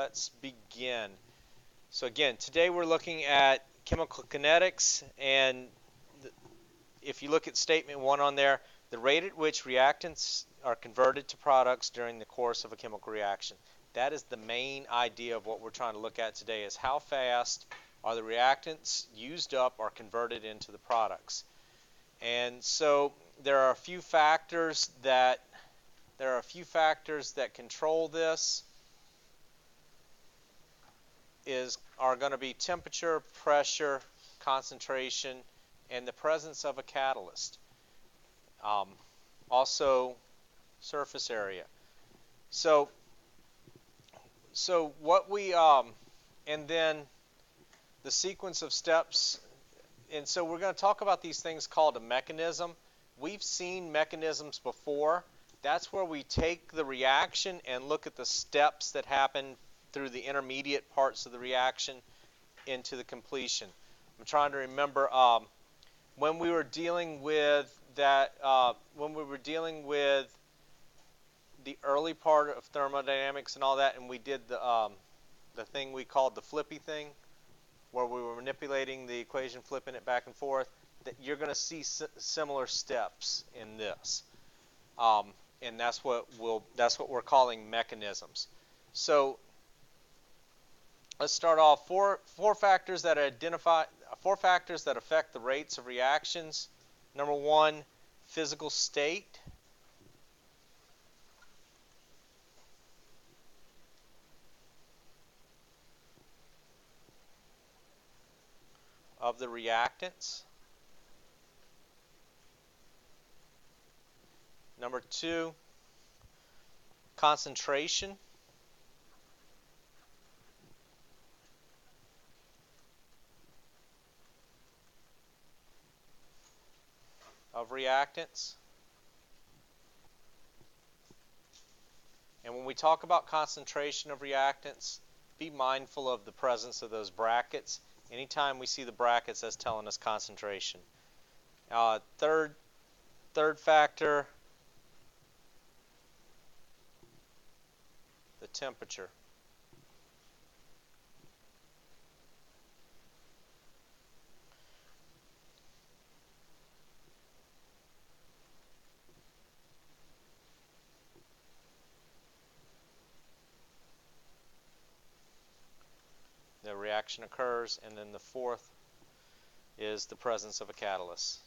let's begin. So again, today we're looking at chemical kinetics, and if you look at statement 1 on there, the rate at which reactants are converted to products during the course of a chemical reaction. That is the main idea of what we're trying to look at today, is how fast are the reactants used up or converted into the products. And so there are a few factors that control this. Are going to be temperature, pressure, concentration, and the presence of a catalyst. Also, surface area. So what we and then the sequence of steps. And so we're going to talk about these things called a mechanism. We've seen mechanisms before. That's where we take the reaction and look at the steps that happen through the intermediate parts of the reaction into the completion. I'm trying to remember when we were dealing with that, when we were dealing with the early part of thermodynamics and all that, and we did the thing we called the flippy thing, where we were manipulating the equation, flipping it back and forth, that you're going to see similar steps in this. And that's what we're calling mechanisms. So let's start off. Four factors that affect the rates of reactions. Number 1, physical state. Of the reactants. Number 2, concentration. Of reactants. And when we talk about concentration of reactants, be mindful of the presence of those brackets. Anytime we see the brackets, that's telling us concentration. Third factor, the temperature. The reaction occurs, and then the fourth is the presence of a catalyst.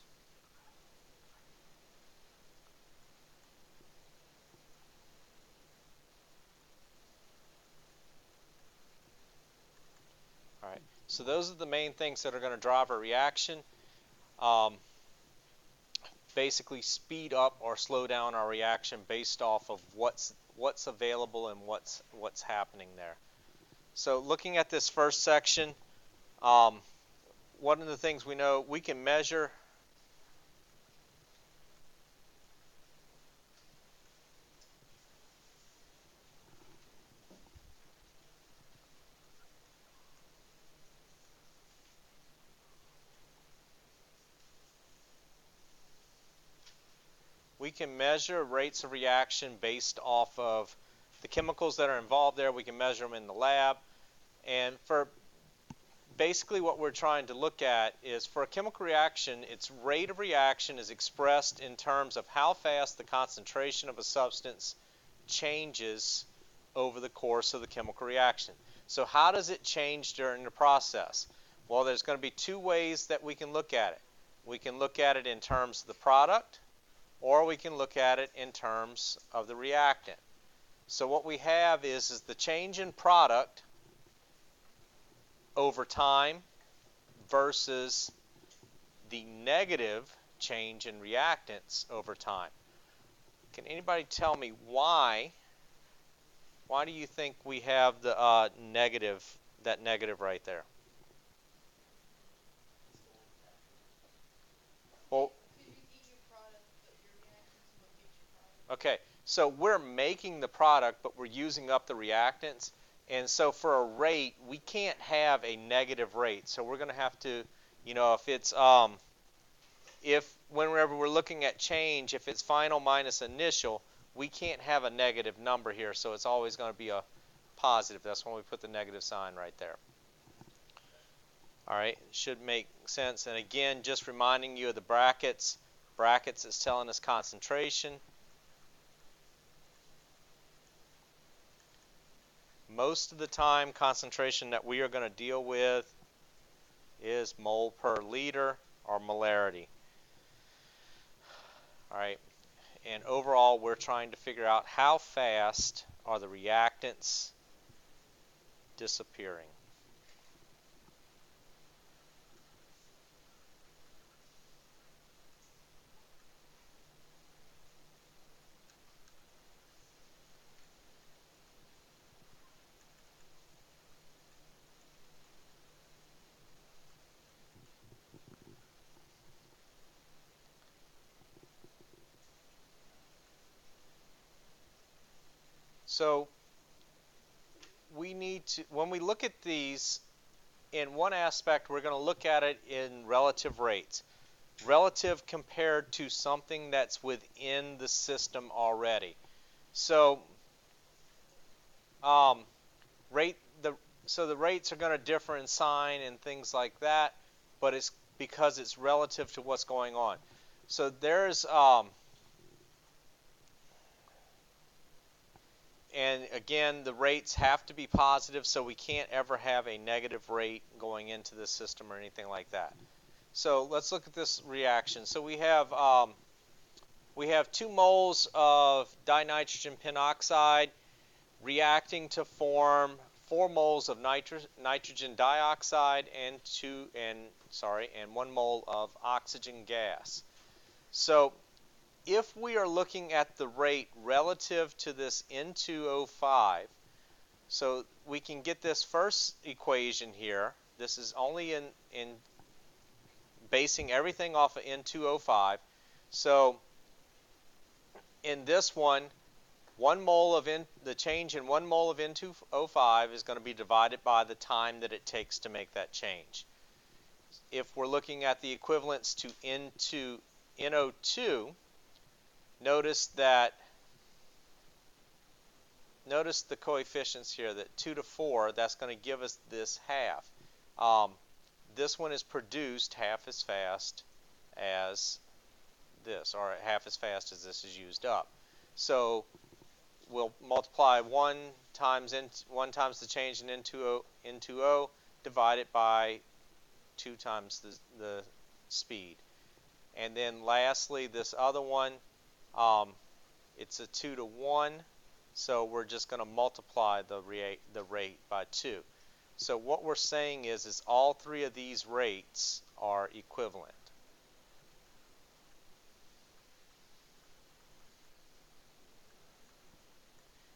All right, so those are the main things that are going to drive a reaction. Basically speed up or slow down our reaction based off of what's available and what's happening there. So looking at this first section, one of the things we know, we can measure rates of reaction based off of the chemicals that are involved there. We can measure them in the lab. And for basically what we're trying to look at is, for a chemical reaction, its rate of reaction is expressed in terms of how fast the concentration of a substance changes over the course of the chemical reaction. So how does it change during the process? Well, there's going to be two ways that we can look at it. We can look at it in terms of the product, or we can look at it in terms of the reactant. So what we have is the change in product over time versus the negative change in reactants over time. Can anybody tell me why do you think we have the negative right there? Well, okay, so we're making the product, but we're using up the reactants. And so for a rate, we can't have a negative rate. So we're going to have to, if it's, whenever we're looking at change, if it's final minus initial, we can't have a negative number here. So it's always going to be a positive. That's when we put the negative sign right there. All right, should make sense. And again, just reminding you of the brackets. Brackets is telling us concentration. Most of the time, concentration that we are going to deal with is mole per liter or molarity. All right, and overall, we're trying to figure out how fast are the reactants disappearing. So we need to, when we look at these, in one aspect, we're going to look at it in relative rates. Relative compared to something that's within the system already. So, um, rate the so the rates are going to differ in sign and things like that, but it's because it's relative to what's going on. So there's and again, the rates have to be positive, so we can't ever have a negative rate going into the system or anything like that. So let's look at this reaction. So we have 2 moles of dinitrogen penoxide reacting to form 4 moles of nitrogen dioxide and 1 mole of oxygen gas. So if we are looking at the rate relative to this N2O5, so we can get this first equation here. This is only in basing everything off of N2O5. So in this one, the change in 1 mole of N2O5 is going to be divided by the time that it takes to make that change. If we're looking at the equivalents to NO2, notice the coefficients here, that 2 to 4, that's going to give us this half. This one is produced half as fast as this, or half as fast as this is used up. So we'll multiply 1 times the change in N2O divided by 2 times the speed. And then lastly, this other one, it's a 2 to 1, so we're just going to multiply the rate by 2. So what we're saying is all 3 of these rates are equivalent.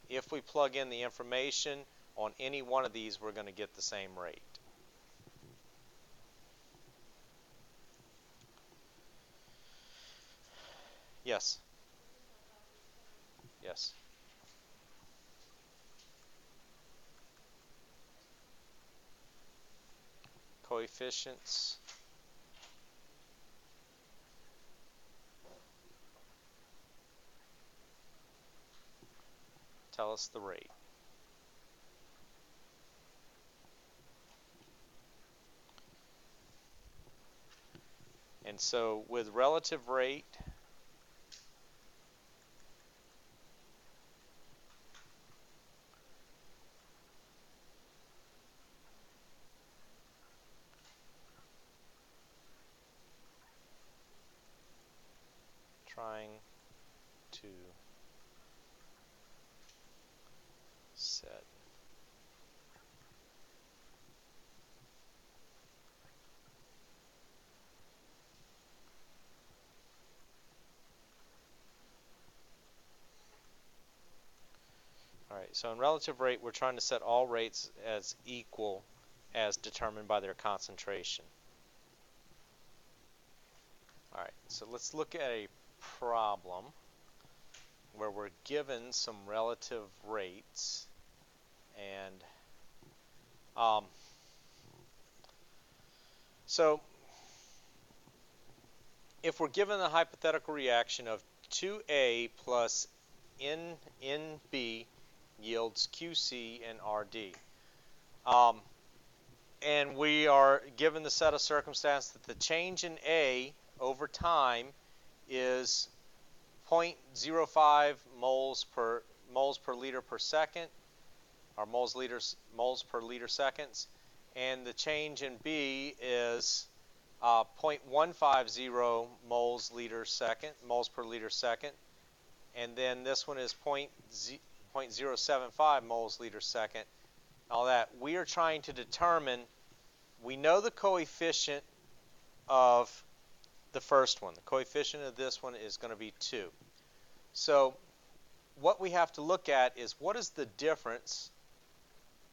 If we plug in the information on any one of these, we're going to get the same rate. Yes. Yes. Coefficients. Tell us the rate. And so with relative rate, trying to set All right, so in relative rate, we're trying to set all rates as equal as determined by their concentration. All right, so let's look at a problem where we're given some relative rates, and so if we're given a hypothetical reaction of 2A plus NB yields QC and RD. Um, and we are given the set of circumstances that the change in A over time is 0.05 moles per liter per second, or moles per liter seconds, and the change in B is 0.150 moles per liter second, and then this one is 0.075 moles liter second. All that we are trying to determine. We know the coefficient of the first one. The coefficient of this one is going to be 2. So what we have to look at is what is the difference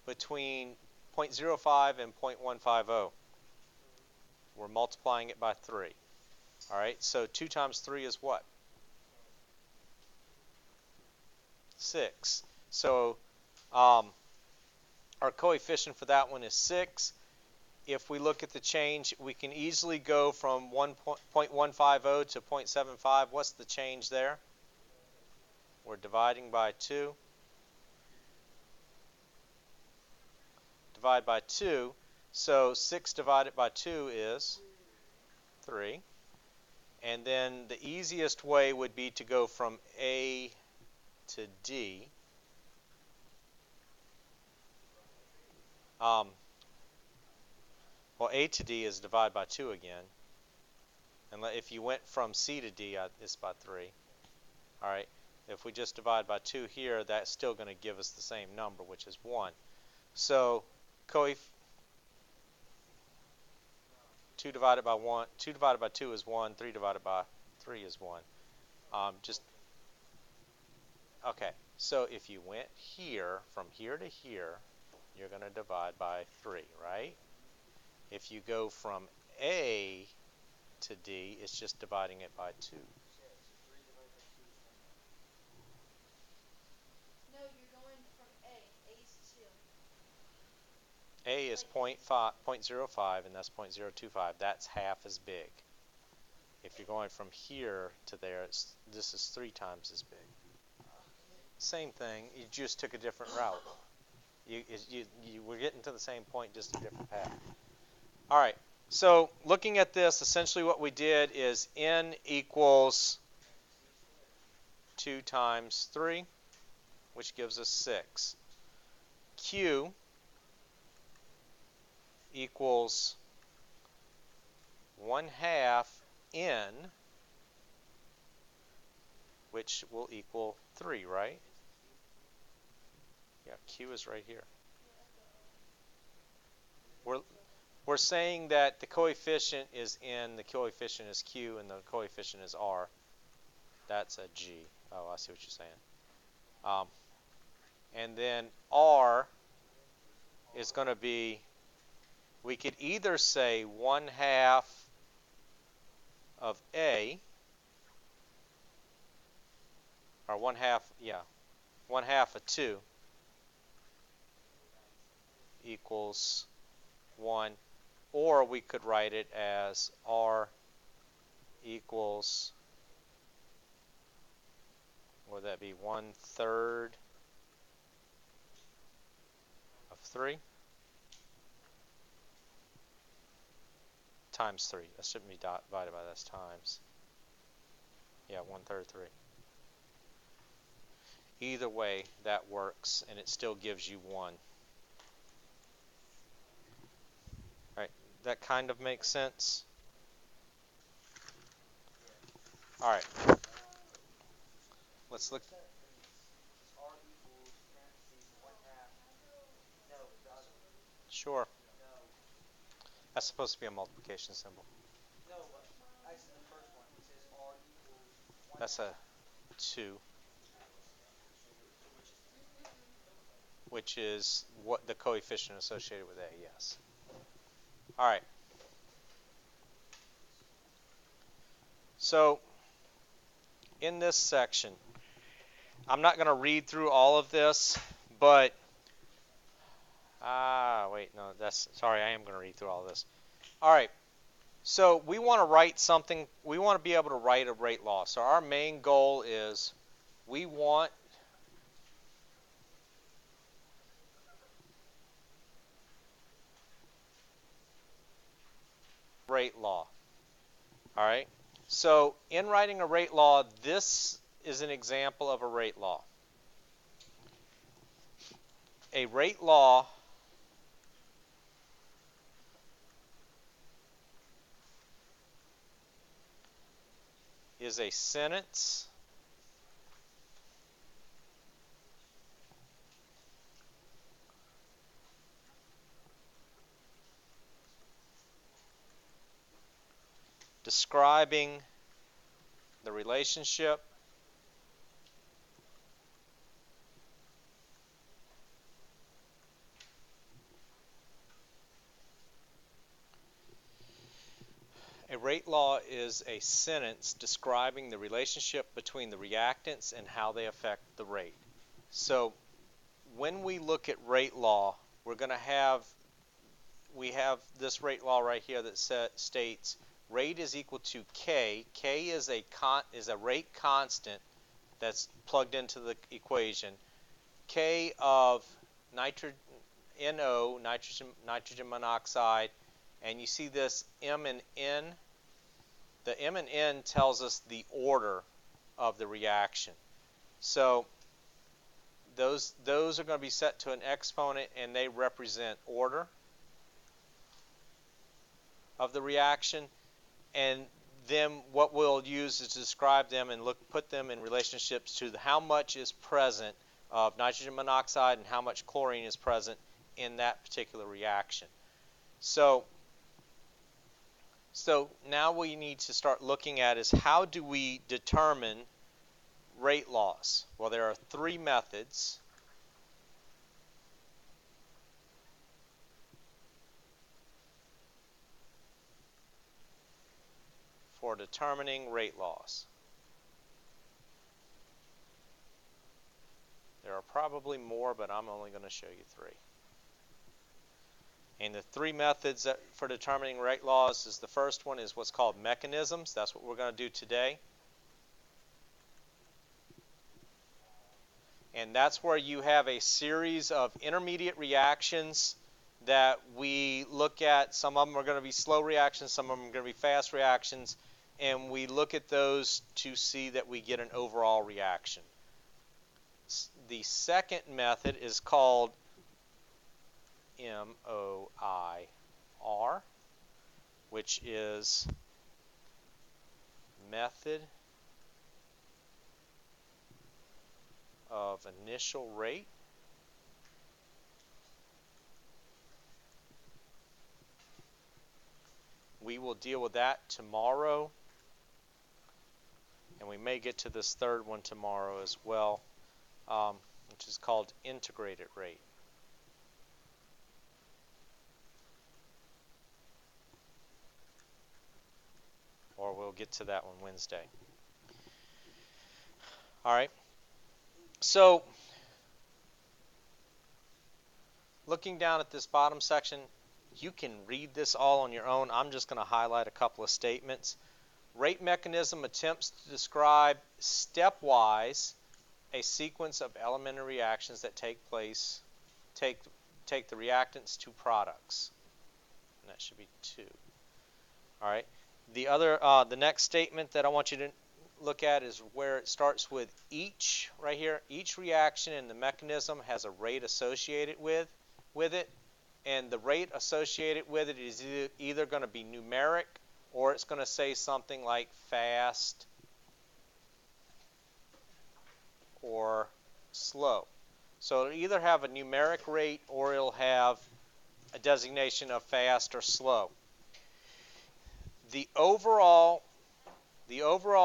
between 0.05 and 0.150. We're multiplying it by 3. All right, so 2 times 3 is what? 6. So our coefficient for that one is 6. If we look at the change, we can easily go from 0.150 to 0.75. What's the change there? We're dividing by 2. Divide by 2. So 6 divided by 2 is 3. And then the easiest way would be to go from A to D. Well, A to D is divide by 2 again. And if you went from C to D, it's by 3. All right. If we just divide by 2 here, that's still going to give us the same number, which is 1. So 2 divided by 1, 2 divided by 2 is 1, 3 divided by 3 is 1. Okay, so if you went here, from here to here, you're going to divide by 3, right? If you go from A to D, it's just dividing it by 2. No, you're going from A. A's 2. A is 0.05, and that's 0.025. That's half as big. If you're going from here to there, this is 3 times as big. Same thing, you just took a different route. You were getting to the same point, just a different path. All right, so looking at this, essentially what we did is N equals 2 times 3, which gives us 6. Q equals 1/2 N, which will equal 3, right? Yeah, Q is right here. We're saying that the coefficient is N, the coefficient is Q, and the coefficient is R. That's a G. Oh, I see what you're saying. And then R is going to be, we could either say 1/2 of A, or 1/2, yeah, 1/2 of 2 equals 1, or we could write it as R equals, would that be 1/3 of 3 times 3. That shouldn't be divided by, that's times. Yeah, 1/3 3. Either way, that works, and it still gives you 1. All right, that kind of makes sense. All right, let's look. Sure. That's supposed to be a multiplication symbol. That's a 2, which is what the coefficient associated with A, yes. All right. So in this section, I'm not going to read through all of this, but wait, no, sorry, I am going to read through all of this. All right. So we want to write something, we want to be able to write a rate law. So our main goal is we want rate law. All right. So in writing a rate law, this is an example of a rate law. A rate law is a sentence describing the relationship A rate law is a sentence describing the relationship between the reactants and how they affect the rate. So when we look at rate law, we have this rate law right here that states rate is equal to K. K is a rate constant that's plugged into the equation. K of NO, nitrogen monoxide, and you see this M and N. The M and N tells us the order of the reaction. So those are going to be set to an exponent, and they represent order of the reaction. And then what we'll use is to describe them and put them in relationships to how much is present of nitrogen monoxide and how much chlorine is present in that particular reaction. So now what we need to start looking at is how do we determine rate laws? Well, there are three methods. For determining rate laws. There are probably more, but I'm only going to show you three. And the three methods for determining rate laws is the first one is what's called mechanisms. That's what we're going to do today. And that's where you have a series of intermediate reactions that we look at. Some of them are going to be slow reactions, some of them are going to be fast reactions, and we look at those to see that we get an overall reaction. The second method is called MOIR, which is method of initial rate. We will deal with that tomorrow, and we may get to this third one tomorrow as well, which is called integrated rate. Or we'll get to that one Wednesday. All right. So looking down at this bottom section, you can read this all on your own. I'm just going to highlight a couple of statements. Rate mechanism attempts to describe stepwise a sequence of elementary reactions that take the reactants to products. And that should be 2. All right. The next statement that I want you to look at is where it starts with each, right here. Each reaction in the mechanism has a rate associated with it, and the rate associated with it is either going to be numeric or it's going to say something like fast or slow. So it'll either have a numeric rate or it'll have a designation of fast or slow. The overall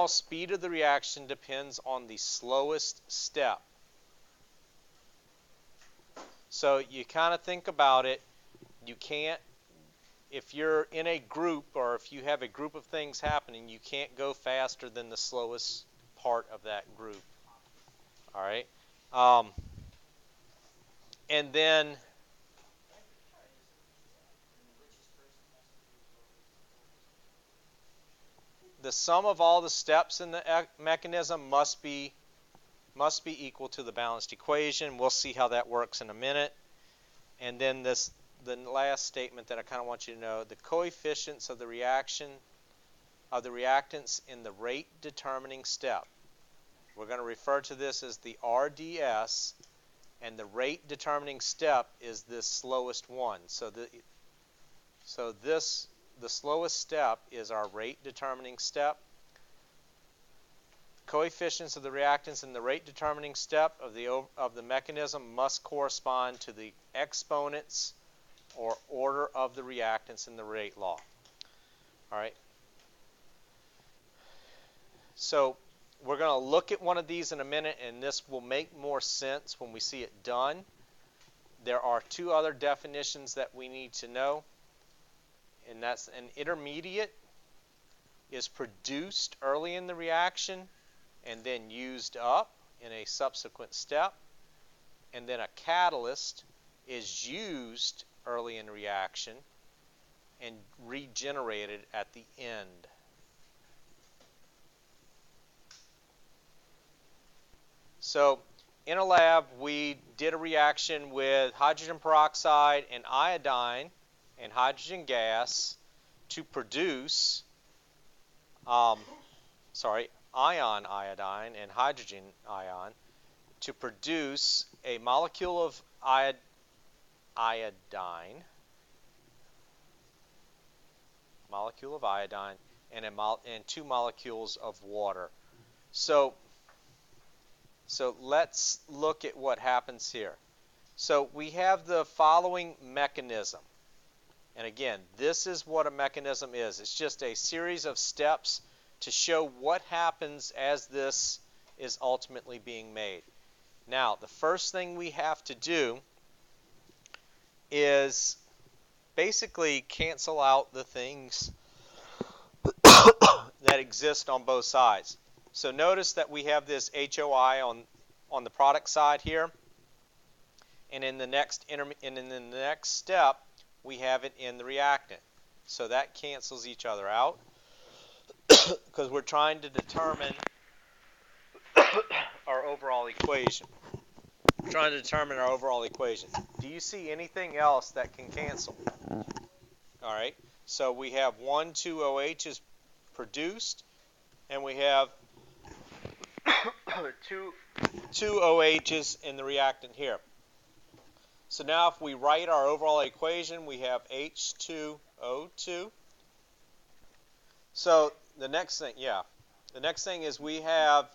speed of the reaction depends on the slowest step. So you kind of think about it, you can't, if you're in a group or if you have a group of things happening, you can't go faster than the slowest part of that group. All right. And then the sum of all the steps in the mechanism must be equal to the balanced equation. We'll see how that works in a minute. And then the last statement that I kind of want you to know, the coefficients of the reaction of the reactants in the rate determining step. We're going to refer to this as the RDS, and the rate determining step is this slowest one. The slowest step is our rate determining step. Coefficients of the reactants in the rate determining step of the mechanism must correspond to the exponents or order of the reactants in the rate law. All right. So we're going to look at one of these in a minute, and this will make more sense when we see it done. There are two other definitions that we need to know, and that's an intermediate is produced early in the reaction and then used up in a subsequent step, and then a catalyst is used early in the reaction and regenerated at the end. So in a lab, we did a reaction with hydrogen peroxide and iodine and hydrogen gas to produce, ion iodine and hydrogen ion to produce a molecule of iodine, and two molecules of water. So let's look at what happens here. So we have the following mechanism. And again, this is what a mechanism is. It's just a series of steps to show what happens as this is ultimately being made. Now, the first thing we have to do is basically cancel out the things that exist on both sides. So notice that we have this HOI on the product side here, and in the next step we have it in the reactant. So that cancels each other out because we're trying to determine our overall equation. We're trying to determine our overall equation. Do you see anything else that can cancel? All right. So we have 2 OHs produced, and we have two OHs in the reactant here. So now if we write our overall equation, we have H2O2. So the next thing is we have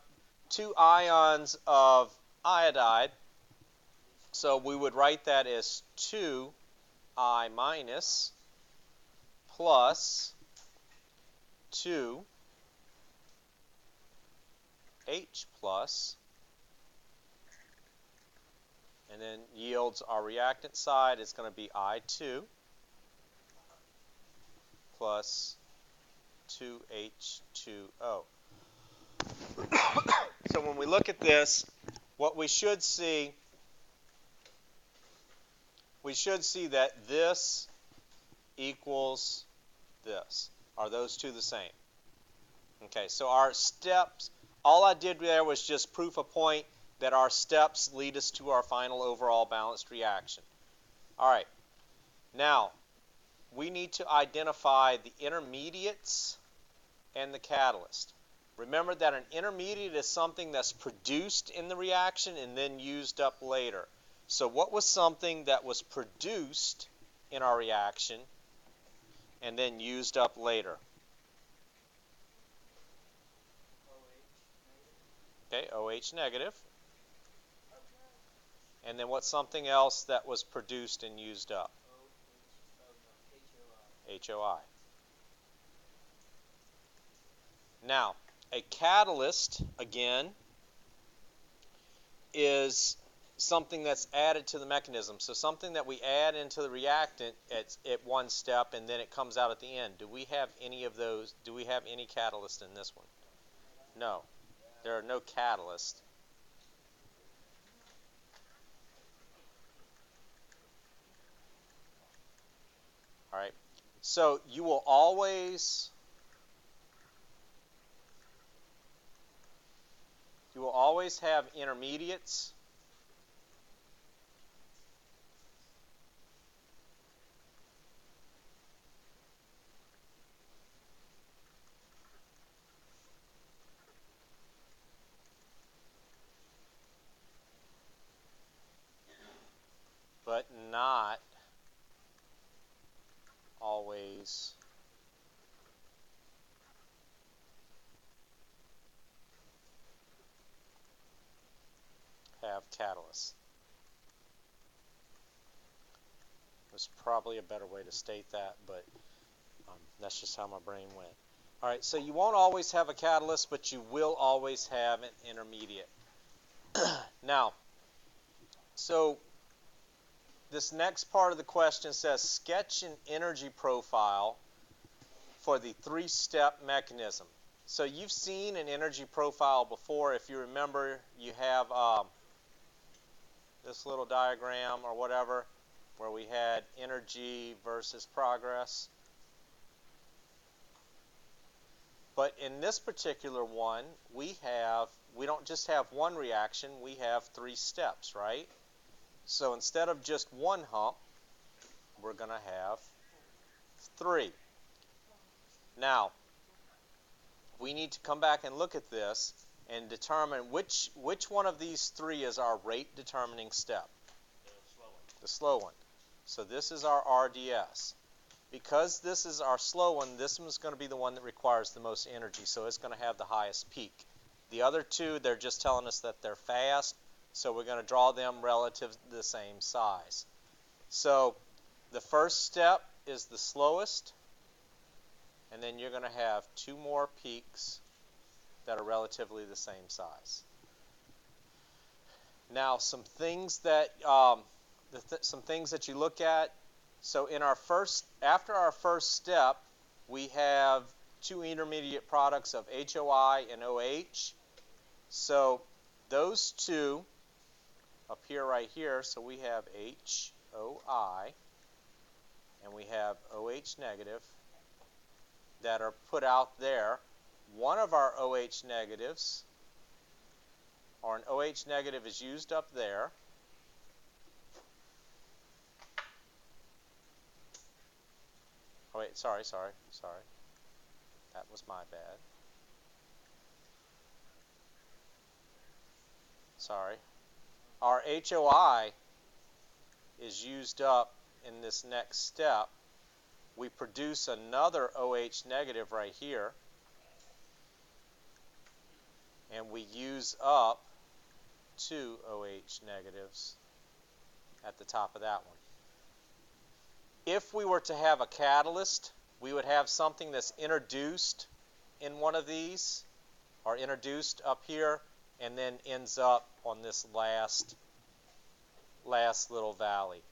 2 ions of iodide. So we would write that as 2I minus plus 2H plus, and then yields our reactant side is going to be I2 plus 2H2O. So when we look at this, what we should see that this equals this. Are those two the same? Okay, so our steps, all I did there was just proof a point that our steps lead us to our final overall balanced reaction. All right, now we need to identify the intermediates and the catalyst. Remember that an intermediate is something that's produced in the reaction and then used up later. So what was something that was produced in our reaction and then used up later? Okay, OH negative. And then what's something else that was produced and used up? HOI. Now, a catalyst, again, is something that's added to the mechanism. So something that we add into the reactant at one step and then it comes out at the end. Do we have any of those? Do we have any catalyst in this one? No. There are no catalysts. All right. So you will always have intermediates always have catalysts. There's probably a better way to state that, but that's just how my brain went. All right, so you won't always have a catalyst, but you will always have an intermediate. Now, so this next part of the question says sketch an energy profile for the three-step mechanism. So you've seen an energy profile before. If you remember, you have this little diagram or whatever where we had energy versus progress. But in this particular one, we don't just have one reaction, we have three steps, right? So instead of just one hump, we're going to have three. Now, we need to come back and look at this and determine which one of these three is our rate determining step. The slow one. So this is our RDS. Because this is our slow one, this one's going to be the one that requires the most energy, so it's going to have the highest peak. The other two, they're just telling us that they're fast, so we're going to draw them relative to the same size. So the first step is the slowest, and then you're going to have two more peaks that are relatively the same size. Now, some things that you look at. So after our first step, we have two intermediate products of HOI and OH. So those two appear right here. So we have HOI and we have OH negative that are put out there. One of our OH negatives, or an OH negative, is used up there. Oh, wait, sorry. That was my bad. Sorry. Our HOI is used up in this next step. We produce another OH negative right here, and we use up two OH negatives at the top of that one. If we were to have a catalyst, we would have something that's introduced in one of these, or introduced up here, and then ends up on this last little valley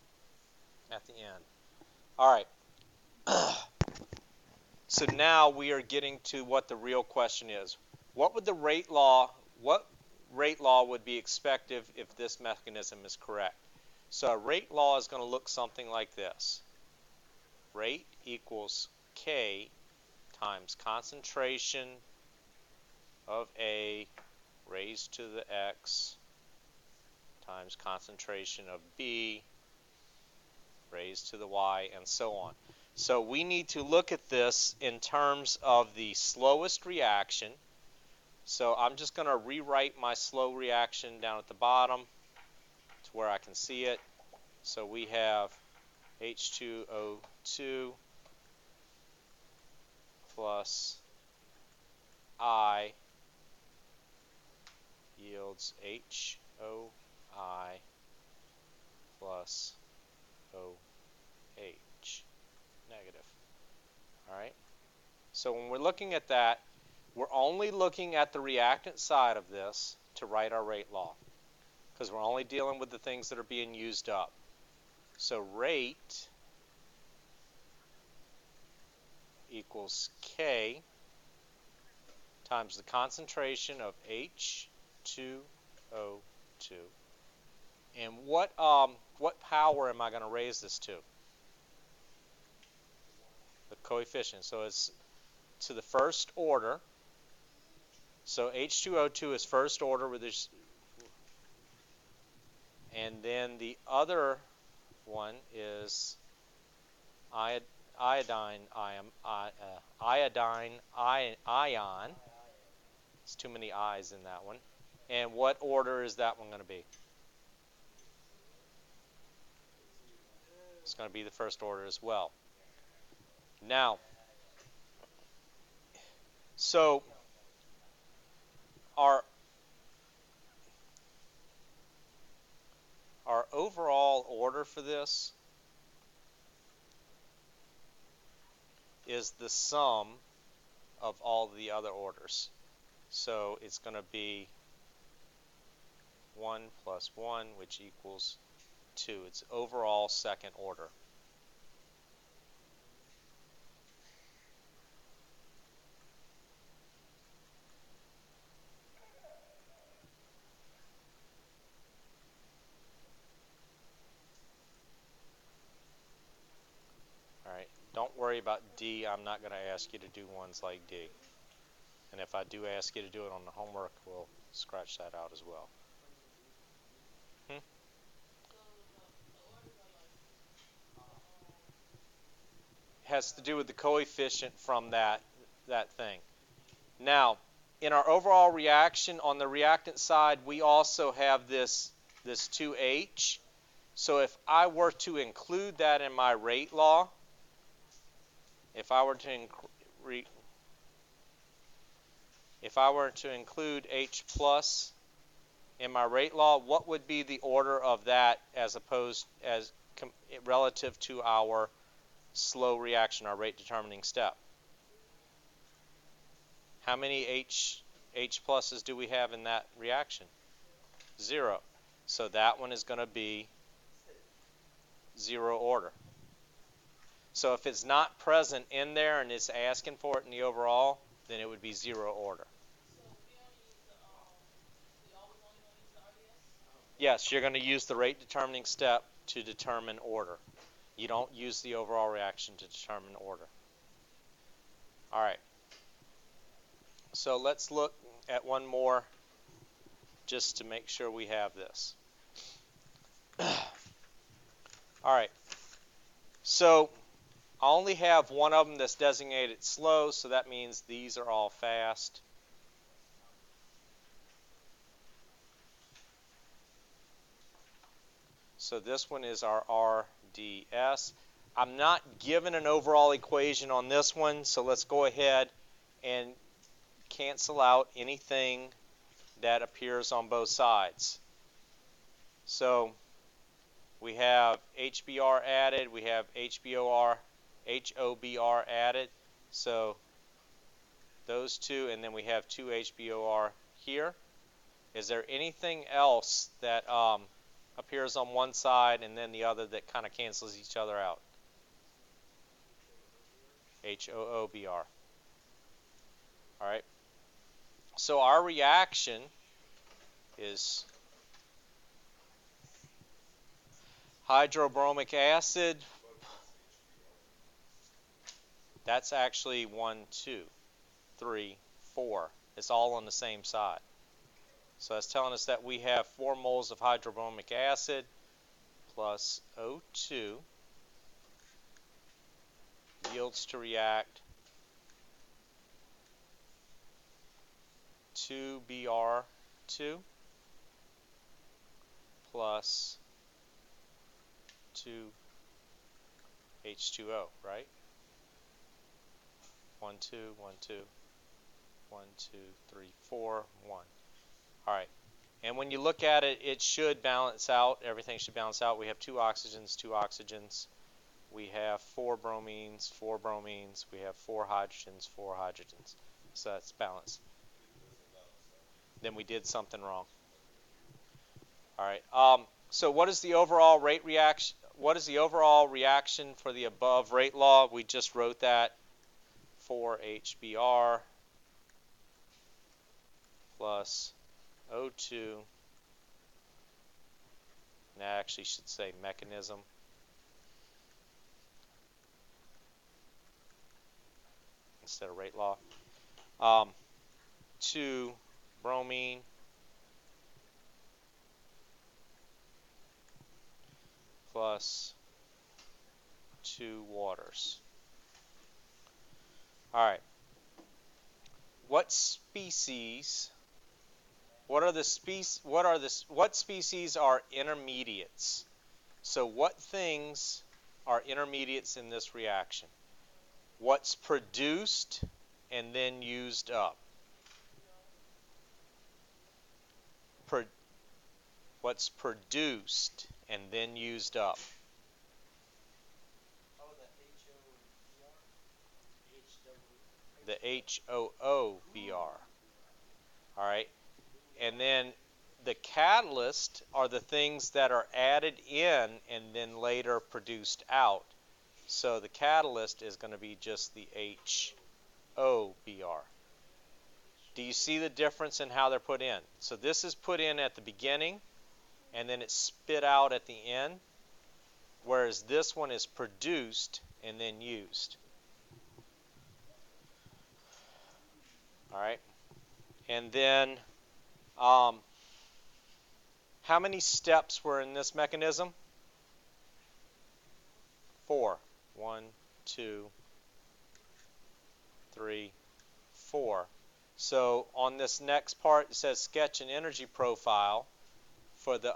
at the end. All right. So now we are getting to what the real question is. What rate law would be expected if this mechanism is correct? So a rate law is going to look something like this. Rate equals K times concentration of A raised to the X times concentration of B raised to the Y, and so on. So we need to look at this in terms of the slowest reaction. So I'm just going to rewrite my slow reaction down at the bottom to where I can see it. So we have H2O2 plus I yields HOI plus OH negative. All right. So when we're looking at that, we're only looking at the reactant side of this to write our rate law, because we're only dealing with the things that are being used up. So rate equals K times the concentration of H2O2. And what power am I going to raise this to? The coefficient. So it's to the first order. So H2O2 is first order with this, and then the other one is iodine ion. It's too many I's in that one. And what order is that one going to be? It's going to be the first order as well. Now, so our our overall order for this is the sum of all the other orders. So it's going to be 1 plus 1, which equals 2. It's overall second order. All right. Don't worry about D. I'm not going to ask you to do ones like D. And if I do ask you to do it on the homework, we'll scratch that out as well. Hmm? Has to do with the coefficient from that thing. Now, in our overall reaction, on the reactant side, we also have this 2H. So if I were to include that in my rate law, if I were to include H plus in my rate law, what would be the order of that as opposed as relative to our slow reaction, our rate determining step? How many H pluses do we have in that reaction? 0. So that one is going to be 0 order. So if it's not present in there and it's asking for it in the overall, then it would be 0 order. Yes, you're going to use the rate determining step to determine order. You don't use the overall reaction to determine order. All right. So let's look at one more just to make sure we have this. All right. So I only have one of them that's designated slow, so that means these are all fast. So this one is our RDS. I'm not given an overall equation on this one, so let's go ahead and cancel out anything that appears on both sides. So we have HBr added, we have HBOR, HOBR added. So those two, and then we have 2 HBOR here. Is there anything else that appears on one side and then the other that kind of cancels each other out? HOOBR. All right. So our reaction is hydrobromic acid. That's actually 1, 2, 3, 4. It's all on the same side. So that's telling us that we have 4 moles of hydrobromic acid plus O2 yields to react 2Br2 plus 2H2O, right? 1, 2, 1, 2, 1, 2, 3, 4, 1. All right. And when you look at it, it should balance out. Everything should balance out. We have 2 oxygens, 2 oxygens. We have 4 bromines, 4 bromines. We have 4 hydrogens, 4 hydrogens. So that's balanced. Then we did something wrong. All right. So what is the overall rate reaction? What is the overall reaction for the above rate law? We just wrote that. 4HBr plus O2. And that actually should say mechanism. Instead of rate law. 2 bromine plus 2 waters. All right. What species? What species are intermediates? So what things are intermediates in this reaction? What's produced and then used up? Pro- what's produced and then used up? The HOOVR. All right. And then the catalyst are the things that are added in and then later produced out. So the catalyst is going to be just the HOBR. Do you see the difference in how they're put in? So this is put in at the beginning and then it's spit out at the end, whereas this one is produced and then used. All right. And then how many steps were in this mechanism? 4. 1, 2, 3, 4. So on this next part, it says sketch an energy profile for the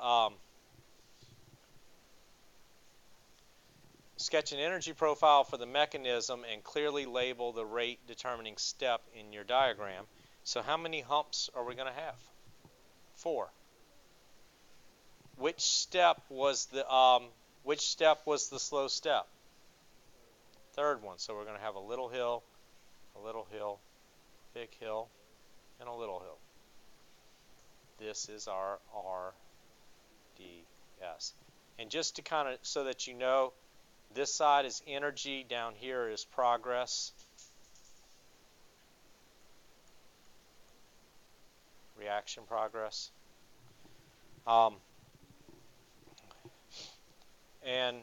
mechanism and clearly label the rate determining step in your diagram. So how many humps are we going to have? 4. Which step was the slow step? Third one. So we're going to have a little hill, big hill, and a little hill. This is our RDS. And just to kind of so that you know, this side is energy, down here is progress, reaction progress. And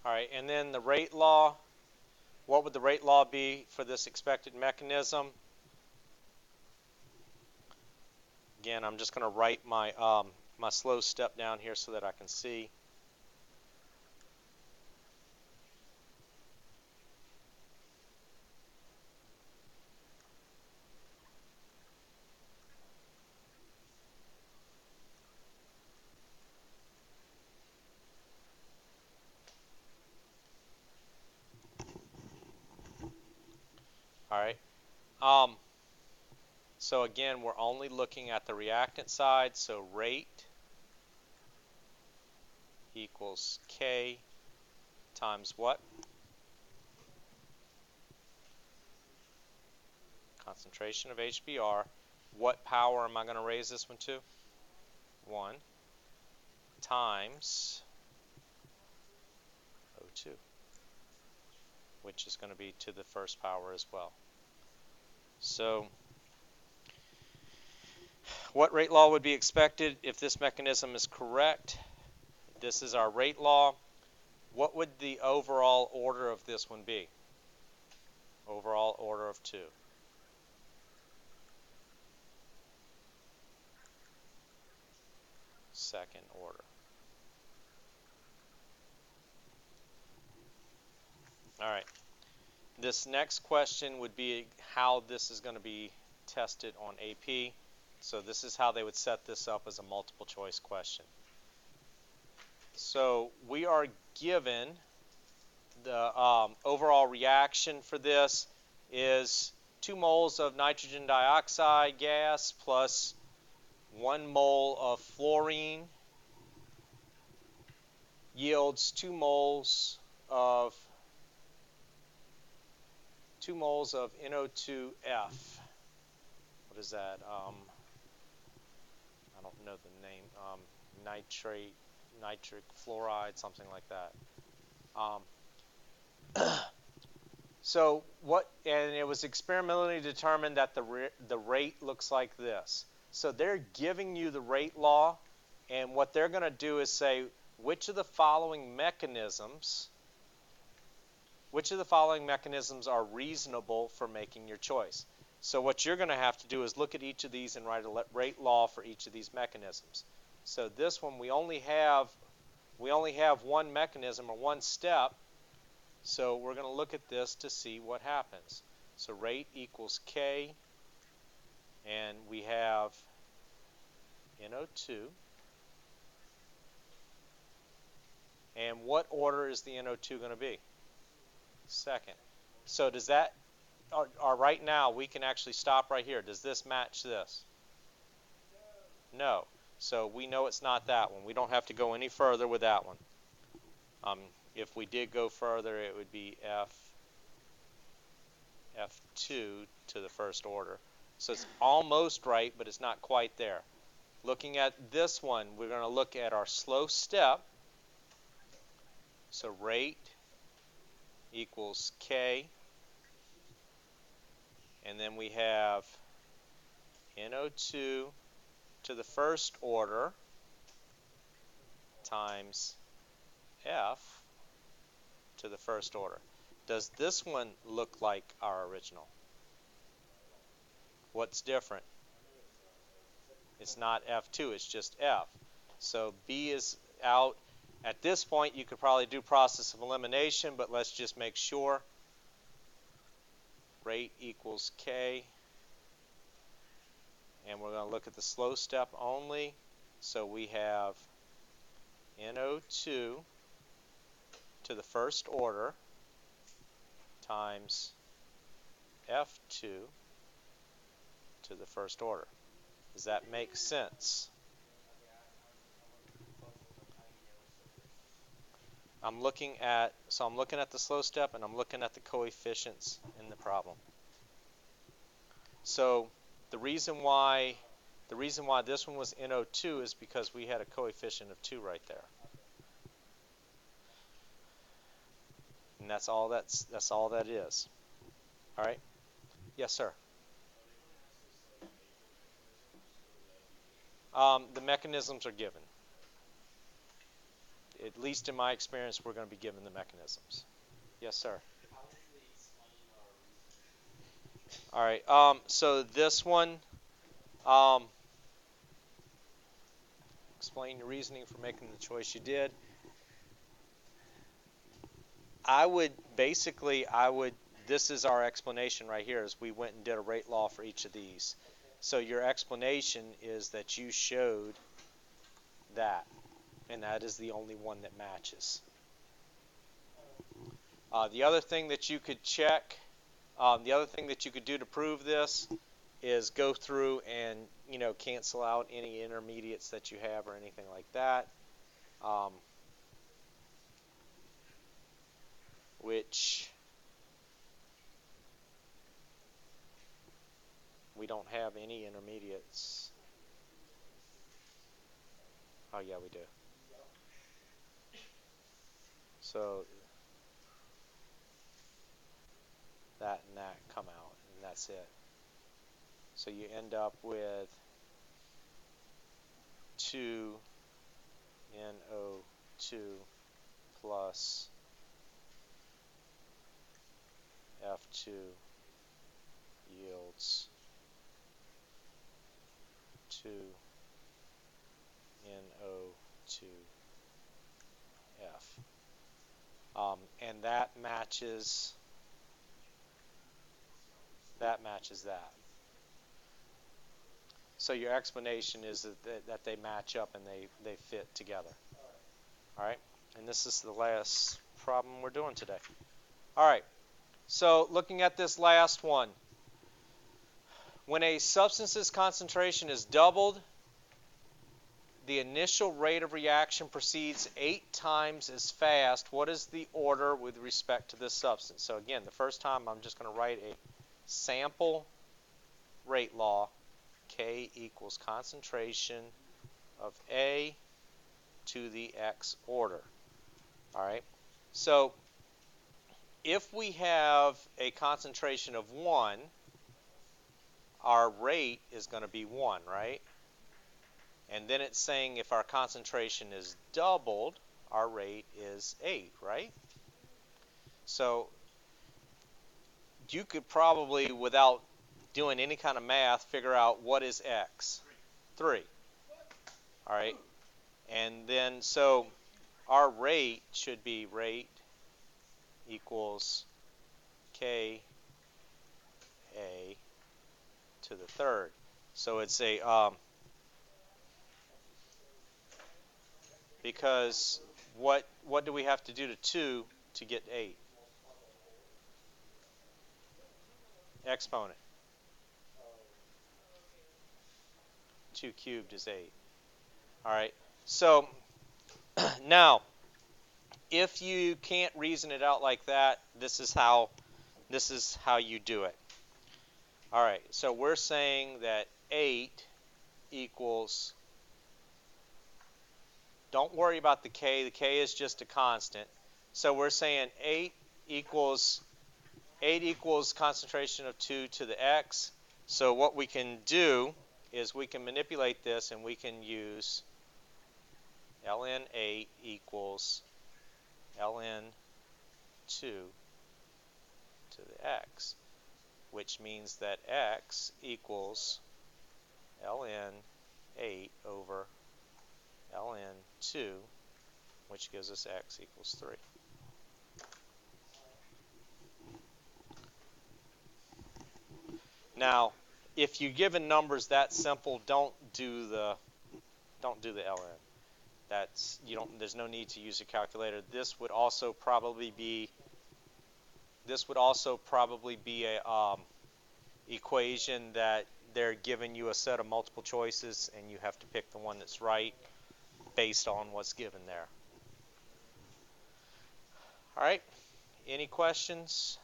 all right, and then the rate law. What would the rate law be for this expected mechanism? Again, I'm just going to write my slow step down here so that I can see. All right. So again, we're only looking at the reactant side. So rate equals K times what? Concentration of HBr. What power am I going to raise this one to? 1 times O2, which is going to be to the first power as well. So what rate law would be expected if this mechanism is correct? This is our rate law. What would the overall order of this one be? Overall order of 2. Second order. All right. This next question would be how this is going to be tested on AP. So this is how they would set this up as a multiple choice question. So we are given the overall reaction for this is 2 moles of nitrogen dioxide gas plus 1 mole of fluorine yields 2 moles of NO2F. What is that? I don't know the name. Nitric fluoride, something like that. So what? And it was experimentally determined that the rate looks like this. So they're giving you the rate law, and what they're going to do is say which of the following mechanisms are reasonable for making your choice. So what you're going to have to do is look at each of these and write a rate law for each of these mechanisms. So this one, we only have We only have one mechanism or one step, so we're going to look at this to see what happens. So rate equals K, and we have NO2. And what order is the NO2 going to be? Second. So does that, or right now, we can actually stop right here. Does this match this? No. So we know it's not that one. We don't have to go any further with that one. If we did go further, it would be F2 to the first order. So it's almost right, but it's not quite there. Looking at this one, we're going to look at our slow step. So rate equals K. And then we have NO2 to the first order times F to the first order. Does this one look like our original? What's different? It's not F2, it's just F. So B is out. At this point, you could probably do process of elimination, but let's just make sure. Rate equals K. And we're going to look at the slow step only. So we have NO2 to the first order times F2 to the first order. Does that make sense? I'm looking at the slow step and I'm looking at the coefficients in the problem. So the reason why this one was NO2 is because we had a coefficient of 2 right there. And that's all that is. All right? Yes, sir. The mechanisms are given. At least in my experience, we're going to be given the mechanisms. Yes, sir. All right. So this one, um, explain your reasoning for making the choice you did. This is our explanation right here, as we went and did a rate law for each of these. So your explanation is that you showed that, and that is the only one that matches. The other thing that you could check, the other thing that you could do to prove this is go through and cancel out any intermediates that you have or anything like that, which we don't have any intermediates. Oh yeah, we do. So that and that come out, and that's it. So you end up with 2NO2 plus F2 yields 2NO2F. And that matches that. So your explanation is that they match up and they fit together. All right? And this is the last problem we're doing today. All right. So looking at this last one, when a substance's concentration is doubled, the initial rate of reaction proceeds 8 times as fast. What is the order with respect to this substance? So again, the first time I'm just going to write a sample rate law. K equals concentration of A to the X order. All right. So if we have a concentration of 1, our rate is going to be 1, right? And then it's saying if our concentration is doubled, our rate is 8, right? So you could probably, without doing any kind of math, figure out what is X. 3. All right. And then, so our rate should be rate equals Ka to the third. So it's a because what do we have to do to 2 to get 8? Exponent. 2 cubed is 8. All right. So now, if you can't reason it out like that, this is how you do it. All right. So we're saying that 8 equals. Don't worry about the k. The k is just a constant. So we're saying 8 equals concentration of 2 to the x. So what we can do is we can manipulate this and we can use ln8 equals ln2 to the x, which means that x equals ln8 over ln2, which gives us x equals 3. Now, if you're given numbers that simple, don't do the ln. That's you don't. There's no need to use a calculator. This would also probably be a equation that they're giving you a set of multiple choices and you have to pick the one that's right based on what's given there. All right. Any questions?